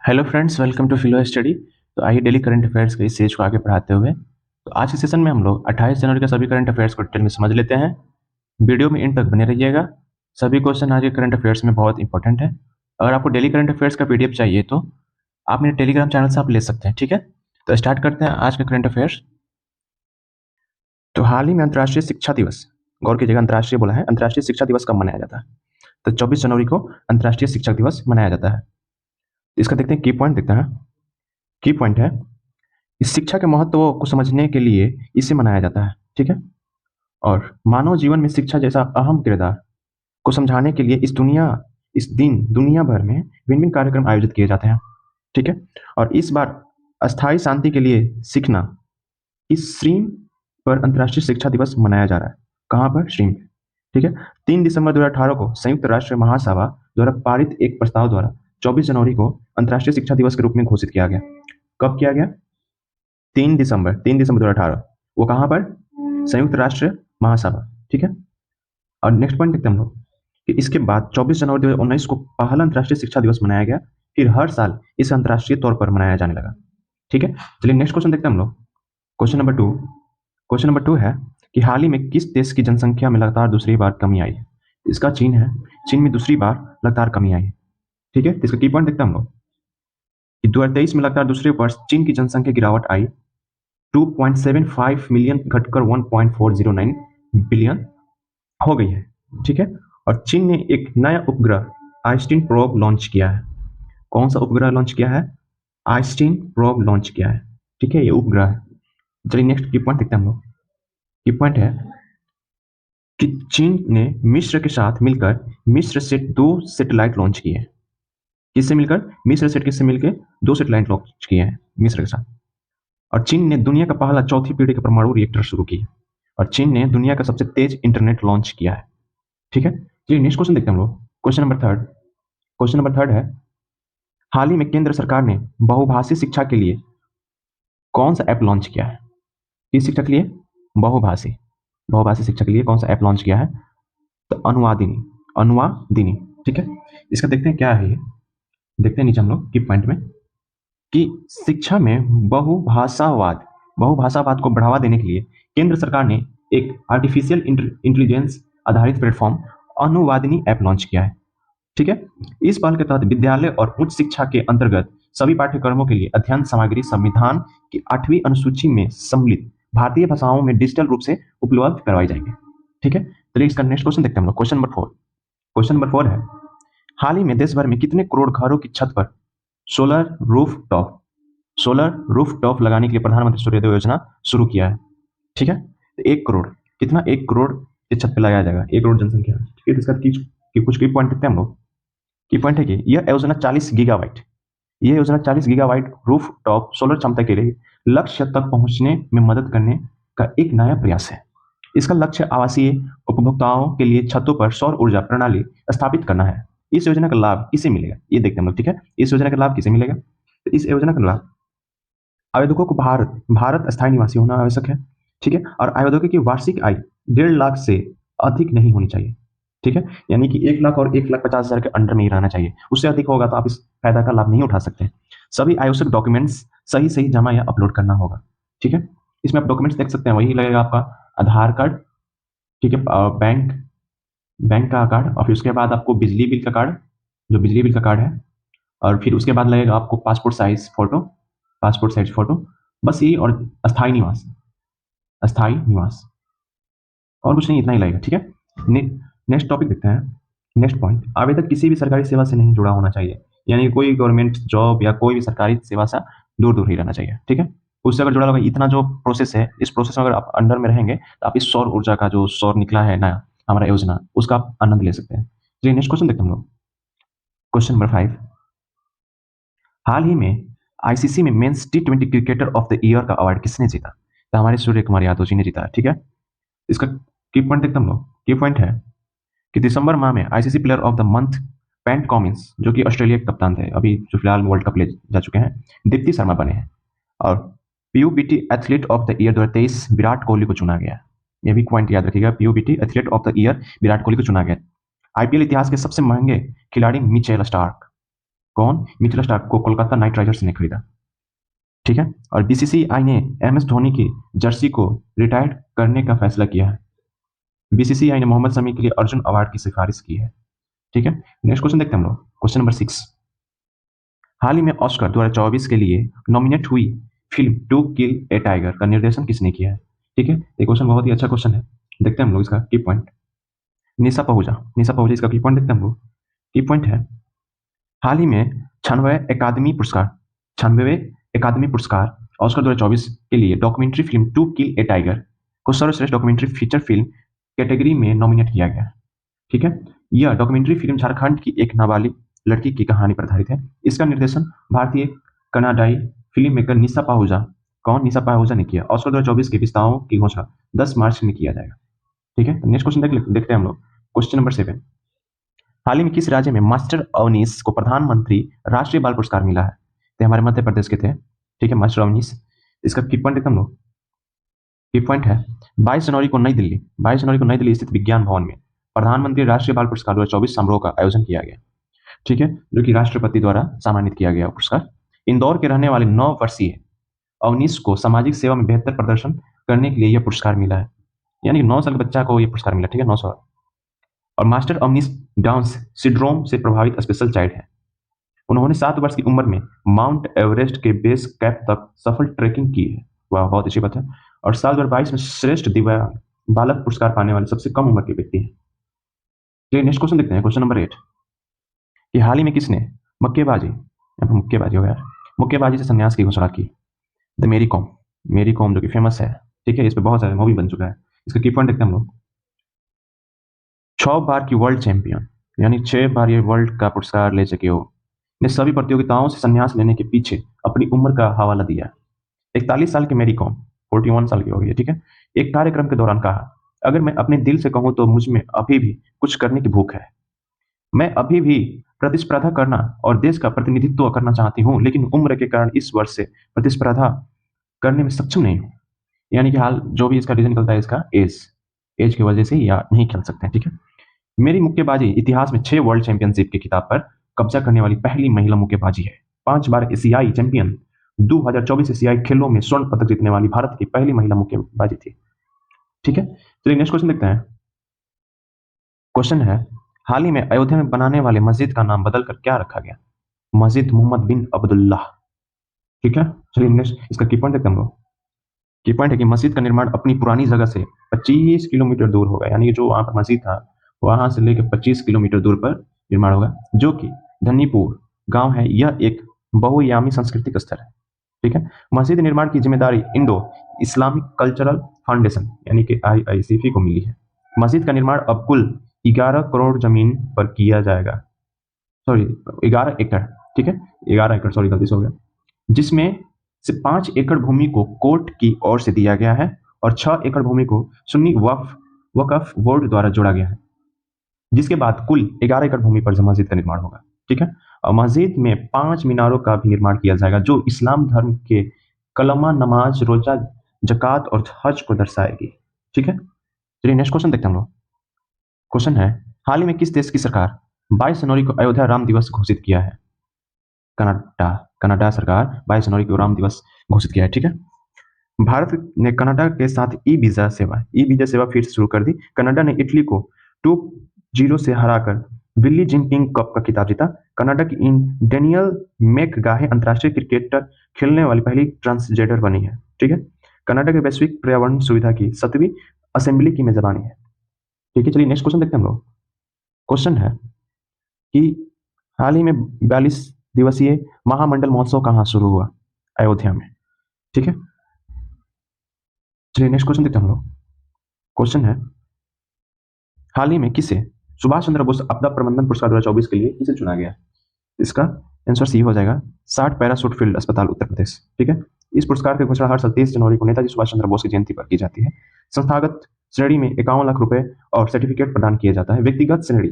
Hello friends, welcome to Philo Study. तो आइए daily current affairs के इस सीरीज को आगे बढ़ाते हुए तो आज के सेशन में हम लोग 28 जनवरी के सभी करंट अफेयर्स को डिटेल में समझ लेते हैं। वीडियो में इन तक बने रहिएगा। सभी क्वेश्चन आज के करंट अफेयर्स में बहुत इंपॉर्टेंट है। अगर आपको डेली करंट अफेयर्स का पीडीएफ चाहिए तो आप मेरे टेलीग्राम चैनल से आप ले सकते हैं। ठीक है, तो स्टार्ट करते हैं आज का करंट अफेयर्स। तो हाल ही में अंतर्राष्ट्रीय शिक्षा दिवस, गौर कीजिएगा अंतर्राष्ट्रीय बोला है, अंतर्राष्ट्रीय शिक्षा दिवस कब मनाया जाता है? तो 24 जनवरी को अंतर्राष्ट्रीय शिक्षक दिवस मनाया जाता है। इसका देखते हैं की पॉइंट, देखते हैं। की पॉइंट है, इस शिक्षा के महत्व को समझने के लिए इसे मनाया जाता है। ठीक है, और मानव जीवन में शिक्षा जैसा अहम किरदार को समझाने के लिए इस दिन दुनिया भर में भिन्न भिन्न कार्यक्रम आयोजित किए जाते हैं। ठीक है, और इस बार अस्थायी शांति के लिए सीखना, इस स्ट्रीम पर अंतर्राष्ट्रीय शिक्षा दिवस मनाया जा रहा है। कहाँ पर? स्ट्रीम पे। ठीक है, 3 दिसंबर 2018 को संयुक्त राष्ट्र महासभा द्वारा पारित एक प्रस्ताव द्वारा 24 जनवरी को अंतर्राष्ट्रीय शिक्षा दिवस के रूप में घोषित किया गया। कब किया गया? 3 दिसंबर 2018। वो कहाँ पर? संयुक्त राष्ट्र महासभा। ठीक है, और नेक्स्ट पॉइंट देखते हैं हम लोग कि इसके बाद 24 जनवरी 2019 को पहला अंतर्राष्ट्रीय शिक्षा दिवस मनाया गया। फिर हर साल इसे अंतर्राष्ट्रीय तौर पर मनाया जाने लगा। ठीक है, चलिए नेक्स्ट क्वेश्चन देखते हैं हम लोग। क्वेश्चन नंबर 2 है कि हाल ही में किस देश की जनसंख्या में लगातार दूसरी बार कमी आई है? इसका चीन है। चीन में दूसरी बार लगातार कमी आई है। ठीक है, तो इसका की पॉइंट देखते हैं हम लोग कि 2023 में लगातार दूसरे वर्ष चीन की जनसंख्या गिरावट आई। 2.75 मिलियन घटकर 1.409 बिलियन हो गई है। ठीक है, और चीन ने एक नया उपग्रह आइस्टीन प्रोब लॉन्च किया है। कौन सा उपग्रह लॉन्च किया है? आइस्टीन प्रोब लॉन्च किया है। ठीक है, ये उपग्रह है। चलिए नेक्स्ट की पॉइंट देखते हैं हम लोग। की पॉइंट है कि चीन ने मिस्र के साथ मिलकर मिस्र से 2 सैटेलाइट लॉन्च किए हैं। किससे मिलकर? मिस्र से किससे मिलकर 2 सैटेलाइट लॉन्च किए हैं मिस्र के साथ। और चीन ने दुनिया का पहला चौथी पीढ़ी का परमाणु रिएक्टर शुरू किया। और चीन ने दुनिया का सबसे तेज इंटरनेट लॉन्च किया है। ठीक है, चलिए नेक्स्ट क्वेश्चन देखते हैं हम लोग। क्वेश्चन नंबर थर्ड है, हाल ही में केंद्र सरकार ने बहुभाषी शिक्षा के लिए कौन सा ऐप लॉन्च किया है? किस शिक्षा के लिए? बहुभाषी शिक्षा के लिए कौन सा ऐप लॉन्च किया है? तो अनुवादिनी। ठीक है, इसका देखते हैं क्या है ये। देखते हैं नीचे हम लोग की पॉइंट में कि शिक्षा में बहुभाषावाद को बढ़ावा देने के लिए केंद्र सरकार ने एक आर्टिफिशियल इंटेलिजेंस आधारित प्लेटफॉर्म अनुवादिनी ऐप लॉन्च किया है। ठीक है, इस पहल के तहत विद्यालय और उच्च शिक्षा के अंतर्गत सभी पाठ्यक्रमों के लिए अध्ययन सामग्री संविधान की 8वीं अनुसूची में सम्मिलित भारतीय भाषाओं में डिजिटल रूप से उपलब्ध करवाई जाएंगे। ठीक है, चलिए इसका नेक्स्ट क्वेश्चन देखते हैं हम लोग। क्वेश्चन नंबर 4 है, हाल ही में देश भर में कितने करोड़ घरों की छत पर सोलर रूफ टॉप लगाने के लिए प्रधानमंत्री सूर्योदय योजना शुरू किया है? ठीक है, तो 1 करोड़, कितना? 1 करोड़ की छत पे लगाया जाएगा, 1 करोड़ जनसंख्या। ठीक है, तो इसका कुछ की पॉइंट देखते हैं हम लोग। की पॉइंट है कि यह योजना 40 गीगावाट रूफ टॉप सोलर क्षमता के लिए लक्ष्य तक पहुंचने में मदद करने का एक नया प्रयास है। इसका लक्ष्य आवासीय उपभोक्ताओं के लिए छतों पर सौर ऊर्जा प्रणाली स्थापित करना है। इस योजना का लाभ किसे मिलेगा, ये देखते हैं हम लोग। ठीक है, इस योजना का लाभ किसे मिलेगा? तो इस योजना का लाभ आवेदकों को भारत अस्थायी निवासी होना आवश्यक है। ठीक है, और आवेदकों की वार्षिक आय 1.5 लाख से अधिक नहीं होनी चाहिए। ठीक है, यानी कि 1 लाख और 1,50,000 के अंडर में ही रहना चाहिए। उससे अधिक होगा तो आप इस फायदा का लाभ नहीं उठा सकते। सभी आवश्यक डॉक्यूमेंट्स सही जमा या अपलोड करना होगा। ठीक है, इसमें आप डॉक्यूमेंट्स देख सकते हैं, वही लगेगा आपका आधार कार्ड। ठीक है, बैंक का कार्ड, और फिर उसके बाद आपको बिजली बिल का कार्ड, जो बिजली बिल का कार्ड है, और फिर उसके बाद लगेगा आपको पासपोर्ट साइज फोटो, बस ये, और अस्थायी निवास, और कुछ नहीं, इतना ही लगेगा। ठीक है, नेक्स्ट टॉपिक देखते हैं। नेक्स्ट पॉइंट, आवेदक किसी भी सरकारी सेवा से नहीं जुड़ा होना चाहिए, यानी कोई गवर्नमेंट जॉब या कोई भी सरकारी सेवा से दूर ही रहना चाहिए। ठीक है, उससे अगर जुड़ा होगा, इतना जो प्रोसेस है, इस प्रोसेस में अगर आप अंडर में रहेंगे तो आप इस सौर ऊर्जा का जो सौर निकला है नया हमारा योजना, उसका आप आनंद ले सकते हैं। चलिए नेक्स्ट क्वेश्चन देखते हैं हम लोग। क्वेश्चन नंबर 5, हाल ही में आईसीसी में men's T20 cricketer of the year का अवार्ड किसने जीता? तो हमारे सूर्य कुमार यादव जी ने जीता है। ठीक है, इसका की पॉइंट देखते हैं हम लोग। की पॉइंट है कि दिसंबर माह में ICC player of the month PAT Cummins, जो कि ऑस्ट्रेलिया के कप्तान थे, अभी जो फिलहाल वर्ल्ड कप ले जा चुके हैं, दीप्ति शर्मा बने हैं। और PUBT athlete of the year 2023 Virat Kohli को चुना गया। यह भी पॉइंट याद रखिएगा, PUBT athlete of the year Virat Kohli को चुना गया। आईपीएल इतिहास के सबसे महंगे खिलाड़ी मिचेल स्टार्क कौन? मिचेल स्टार्क को कोलकाता नाइट राइडर्स ने खरीदा। ठीक है। और बीसीसीआई ने एमएस धोनी की जर्सी को रिटायर्ड करने का फैसला किया है। बीसीसीआई ने मोहम्मद शमी के लिए अर्जुन अवार्ड की सिफारिश की है। ठीक है। नेक्स्ट क्वेश्चन देखते हैं हम लोग। क्वेश्चन नंबर 6, हाल ही में ऑस्कर 2024 के लिए नॉमिनेट हुई film to kill a tiger का निर्देशन किसने किया है? ठीक है। ये क्वेश्चन बहुत ही अच्छा क्वेश्चन है। देखते हैं हम लोग इसका की पॉइंट। निशा पहुजा इसका की पॉइंट देखते हैं हम लोग। की पॉइंट है, हाल ही में 96वें एकादमी पुरस्कार ऑस्कर 2024 के लिए documentary film to kill a tiger को सर्वश्रेष्ठ डॉक्यूमेंट्री फीचर फिल्म कैटेगरी में नॉमिनेट किया गया है। ठीक है। यह डॉक्यूमेंट्री फिल्म झारखंड की एक नाबालिग लड़की की कहानी पर आधारित है। इसका निर्देशन भारतीय कनाडाई फिल्म मेकर निशा पाहुजा ने किया। ऑस्कर 2024 के विजेताओं की घोषणा 10 मार्च में किया जाएगा। ठीक है। नेक्स्ट क्वेश्चन देखते हैं हम लोग। क्वेश्चन नंबर 7, हाल ही में किस राज्य में मास्टर अवनीश को प्रधानमंत्री राष्ट्रीय बाल पुरस्कार मिला है? तो हमारे मध्य प्रदेश के थे। ठीक है, मास्टर अवनीश। इसका की पॉइंट देखते हम लोग। की पॉइंट है, 22 जनवरी को नई दिल्ली स्थित विज्ञान भवन में प्रधानमंत्री राष्ट्रीय बाल पुरस्कार 2024 समारोह का आयोजन किया गया। ठीक है, जो कि राष्ट्रपति द्वारा सम्मानित किया गया पुरस्कार। इंदौर के रहने वाले 9 वर्षीय अवनीश को सामाजिक सेवा में बेहतर प्रदर्शन करने के लिए यह पुरस्कार मिला है। यानी 9 साल के बच्चा को यह पुरस्कार मिला। ठीक है, 9 साल। और मास्टर अवनीश डाउन सिंड्रोम से प्रभावित स्पेशल चाइल्ड है। उन्होंने 7 वर्ष की उम्र में माउंट एवरेस्ट के बेस कैंप तक सफल ट्रैकिंग की है। वह बहुत अच्छी बात है। और साल 2022 में श्रेष्ठ दिव्यांग बालक पुरस्कार पाने वाले सबसे कम उम्र के व्यक्ति हैं। चलिए नेक्स्ट क्वेश्चन देखते हैं। क्वेश्चन नंबर 8, कि हाल ही में किसने मुक्केबाजी से संन्यास की घोषणा की? द मेरी कॉम जो कि फेमस है। ठीक है, इस पर बहुत सारे मूवी बन चुका है। इसका की पॉइंट देखते हैं हम लोग। 6 बार की वर्ल्ड चैंपियन, यानी 6 बार ये वर्ल्ड का पुरस्कार ले चुके हो, ने सभी प्रतियोगिताओं से संन्यास लेने के पीछे अपनी उम्र का हवाला दिया। 41 साल की मेरी कॉम 41 साल की हो गई है। ठीक है, एक कार्यक्रम के दौरान कहा, अगर मैं अपने दिल से कहूं तो मुझ में अभी भी कुछ करने की भूख है। मैं अभी भी प्रतिस्पर्धा करना और देश का प्रतिनिधित्व करना चाहती हूं, लेकिन उम्र के कारण इस वर्ष से प्रतिस्पर्धा करने में सक्षम नहीं हूं। यानी कि हाल जो भी इसका रीजन निकलता है, इसका एज की वजह से या नहीं खेल सकते हैं। ठीक है, मेरी मुक्केबाजी इतिहास में 6 वर्ल्ड चैंपियनशिप के खिताब पर कब्जा करने वाली पहली महिला मुक्केबाजी है। 5 बार एशियाई चैंपियन, 2024 एशियाई खेलों में स्वर्ण पदक जीतने वाली भारत की पहली महिला मुक्केबाजी थी। ठीक है, चलिए नेक्स्ट क्वेश्चन देखते हैं। क्वेश्चन है, हाल ही में अयोध्या में बनाने वाले मस्जिद का नाम बदलकर क्या रखा गया? मस्जिद मोहम्मद बिन अब्दुल्लाह। ठीक है, चलिए नेक्स्ट इसका की पॉइंट देखते हैं हम लोग। की पॉइंट है कि मस्जिद का निर्माण अपनी पुरानी जगह से 25 किलोमीटर दूर होगा। यानी कि जो वहां पर मस्जिद था वहां से लेकर 25 किलोमीटर दूर पर निर्माण होगा, जो कि धन्नीपुर गांव है। यह एक बहुआयामी सांस्कृतिक स्थल है। ठीक है, मस्जिद निर्माण की जिम्मेदारी इंडो इस्लामिक कल्चरल फाउंडेशन यानी कि IICF को मिली है। मस्जिद का निर्माण अब कुल 11 करोड़ जमीन पर किया जाएगा। सॉरी, 11 एकड़। ठीक है, 11 एकड़, सॉरी गलती से हो गया। जिसमें से 5 एकड़ भूमि को कोर्ट की ओर से दिया गया है और 6 एकड़ भूमि को सुन्नी वक्फ बोर्ड द्वारा जोड़ा गया है। जिसके बाद कुल 11 एकड़ भूमि पर मस्जिद का निर्माण होगा। ठीक है, और मस्जिद में 5 मीनारों का भी निर्माण किया जाएगा, जो इस्लाम धर्म के कलमा, नमाज, रोजा, जकात और हज को दर्शाएगी। ठीक है, चलिए नेक्स्ट क्वेश्चन देखते हैं हम लोग। क्वेश्चन है, हाल ही में किस देश की सरकार 22 जनवरी को अयोध्या राम दिवस घोषित किया है? कनाडा सरकार 22 जनवरी को राम दिवस घोषित किया है। ठीक है, भारत ने कनाडा के साथ ई वीजा सेवा फिर से शुरू कर दी। कनाडा ने इटली को 2-0 से हराकर विली जिंगपिंग कप का खिताब जीता। कनाडा की डेनियल मैकगाहे अंतर्राष्ट्रीय क्रिकेटर खेलने वाली पहली ट्रांसजेंडर बनी है। ठीक है, कनाडा के वैश्विक पर्यावरण सुविधा की 7वीं असेंबली की मेजबानी है। ठीक है, चलिए नेक्स्ट क्वेश्चन देखते हैं हम लोग। क्वेश्चन है कि हाल ही में 42 दिवसीय महामंडल महोत्सव कहाँ शुरू हुआ? अयोध्या में। ठीक है, चलिए नेक्स्ट क्वेश्चन देखते हैं हम लोग। क्वेश्चन है, हाल ही में किसे सुभाष चंद्र बोस आपदा प्रबंधन पुरस्कार 2024 के लिए किसे चुना गया? इसका आंसर सी हो जाएगा, 60 पैराशूट फील्ड अस्पताल उत्तर प्रदेश। ठीक है, इस पुरस्कार की घोषणा हर साल 23 जनवरी को नेताजी सुभाष चंद्र बोस की जयंती पर की जाती है। संस्थागत श्रेणी में 51 लाख रुपए और सर्टिफिकेट प्रदान किया जाता है। व्यक्तिगत श्रेणी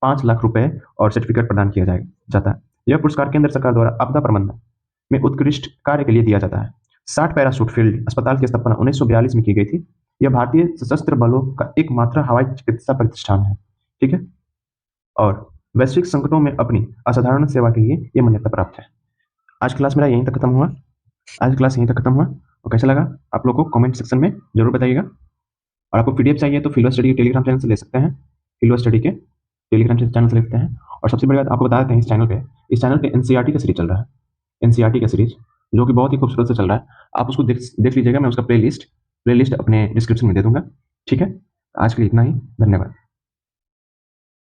5 लाख रुपए और सर्टिफिकेट प्रदान किया जाता है। यह पुरस्कार केंद्र सरकार द्वारा आपदा प्रबंधन में उत्कृष्ट कार्य के लिए दिया जाता है। 60 पैराशूट फील्ड अस्पताल की स्थापना 1942 में की गई थी। यह भारतीय सशस्त्र बलों का एकमात्र हवाई चिकित्सा प्रतिष्ठान है। ठीक है, और वैश्विक संकटों में अपनी असाधारण सेवा के लिए ये मान्यता प्राप्त है। आज क्लास मेरा यहीं तक खत्म हुआ। आज क्लास यहीं तक खत्म हुआ और कैसा लगा आप लोग को कमेंट सेक्शन में जरूर बताइएगा। और आपको पीडीएफ चाहिए तो फिल्वर स्टडी के टेलीग्राम चैनल से ले सकते हैं। फिल्वर स्टडी के टेलीग्राम चैनल से ले सकते हैं। और सबसे बड़ी बात आपको बता देते हैं, इस चैनल पे एनसीईआरटी का सीरीज चल रहा है। एनसीईआरटी का सीरीज जो कि बहुत ही खूबसूरत से चल रहा है। आप उसको देख लीजिएगा। मैं उसका प्लेलिस्ट अपने डिस्क्रिप्शन में दे दूंगा। ठीक है, आज के लिए इतना ही। धन्यवाद।